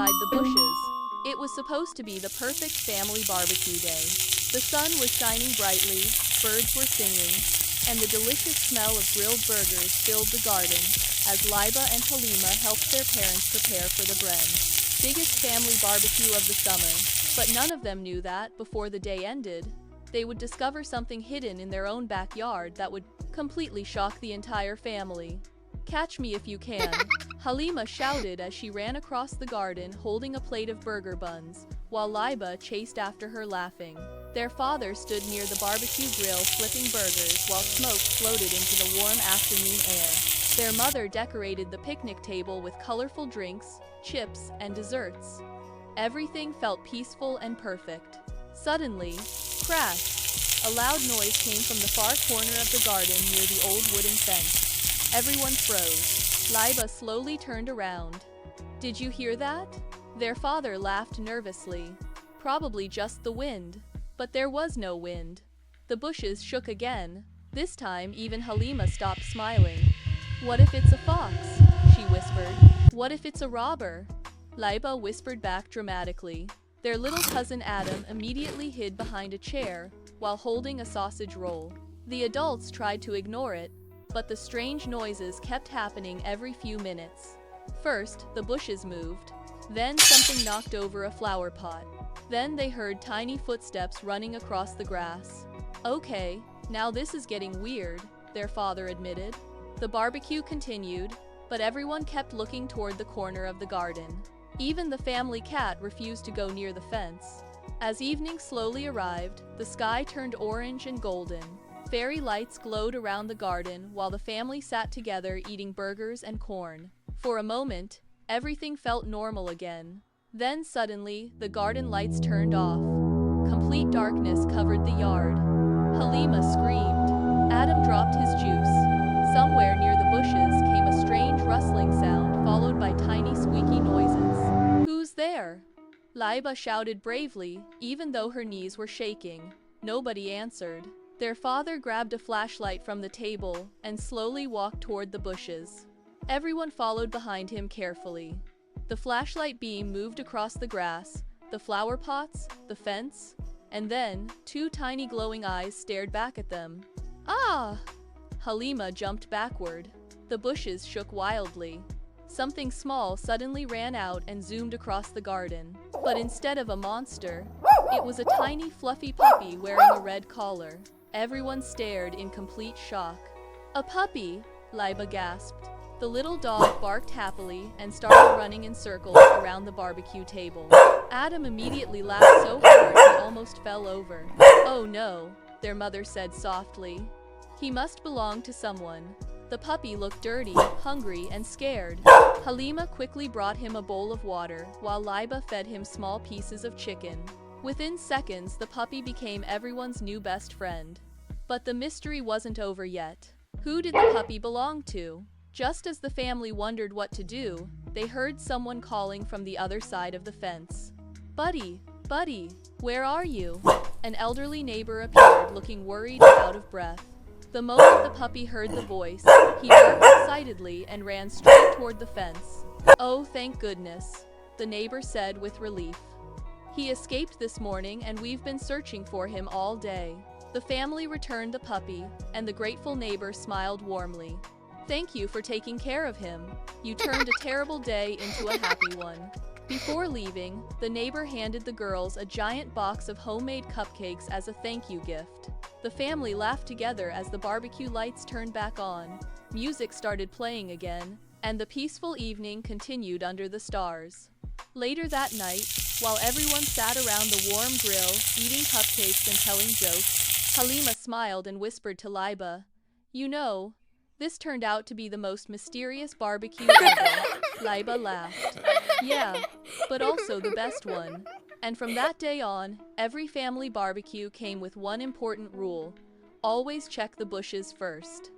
inside the bushes. It was supposed to be the perfect family barbecue day. The sun was shining brightly, birds were singing, and the delicious smell of grilled burgers filled the garden as Laiba and Halima helped their parents prepare for the biggest family barbecue of the summer. But none of them knew that, before the day ended, they would discover something hidden in their own backyard that would completely shock the entire family. "Catch me if you can," Halima shouted as she ran across the garden holding a plate of burger buns, while Laiba chased after her laughing. Their father stood near the barbecue grill flipping burgers while smoke floated into the warm afternoon air. Their mother decorated the picnic table with colorful drinks, chips, and desserts. Everything felt peaceful and perfect. Suddenly, crash! A loud noise came from the far corner of the garden near the old wooden fence. Everyone froze. Laiba slowly turned around. "Did you hear that?" Their father laughed nervously. "Probably just the wind." But there was no wind. The bushes shook again. This time, even Halima stopped smiling. "What if it's a fox?" she whispered. "What if it's a robber?" Laiba whispered back dramatically. Their little cousin Adam immediately hid behind a chair while holding a sausage roll. The adults tried to ignore it, but the strange noises kept happening every few minutes. First, the bushes moved. Then something knocked over a flower pot. Then they heard tiny footsteps running across the grass. "Okay, now this is getting weird," their father admitted. The barbecue continued, but everyone kept looking toward the corner of the garden. Even the family cat refused to go near the fence. As evening slowly arrived, the sky turned orange and golden. Fairy lights glowed around the garden while the family sat together eating burgers and corn. For a moment, everything felt normal again. Then suddenly, the garden lights turned off. Complete darkness covered the yard. Halima screamed. Adam dropped his juice. Somewhere near the bushes came a strange rustling sound followed by tiny squeaky noises. "Who's there?" Laiba shouted bravely, even though her knees were shaking. Nobody answered. Their father grabbed a flashlight from the table and slowly walked toward the bushes. Everyone followed behind him carefully. The flashlight beam moved across the grass, the flower pots, the fence, and then, two tiny glowing eyes stared back at them. "Ah!" Halima jumped backward. The bushes shook wildly. Something small suddenly ran out and zoomed across the garden. But instead of a monster, it was a tiny fluffy puppy wearing a red collar. Everyone stared in complete shock. "A puppy!" Laiba gasped. The little dog barked happily and started running in circles around the barbecue table. Adam immediately laughed so hard he almost fell over. "Oh no," their mother said softly. "He must belong to someone." The puppy looked dirty, hungry, and scared. Halima quickly brought him a bowl of water, while Laiba fed him small pieces of chicken. Within seconds, the puppy became everyone's new best friend. But the mystery wasn't over yet. Who did the puppy belong to? Just as the family wondered what to do, they heard someone calling from the other side of the fence. "Buddy, buddy, where are you?" An elderly neighbor appeared looking worried and out of breath. The moment the puppy heard the voice, he barked excitedly and ran straight toward the fence. "Oh, thank goodness," the neighbor said with relief. "He escaped this morning and we've been searching for him all day." The family returned the puppy, and the grateful neighbor smiled warmly. "Thank you for taking care of him. You turned a terrible day into a happy one." Before leaving, the neighbor handed the girls a giant box of homemade cupcakes as a thank you gift. The family laughed together as the barbecue lights turned back on. Music started playing again, and the peaceful evening continued under the stars. Later that night, while everyone sat around the warm grill, eating cupcakes and telling jokes, Halima smiled and whispered to Laiba, "You know, this turned out to be the most mysterious barbecue ever." Laiba laughed. "Yeah, but also the best one." And from that day on, every family barbecue came with one important rule: always check the bushes first.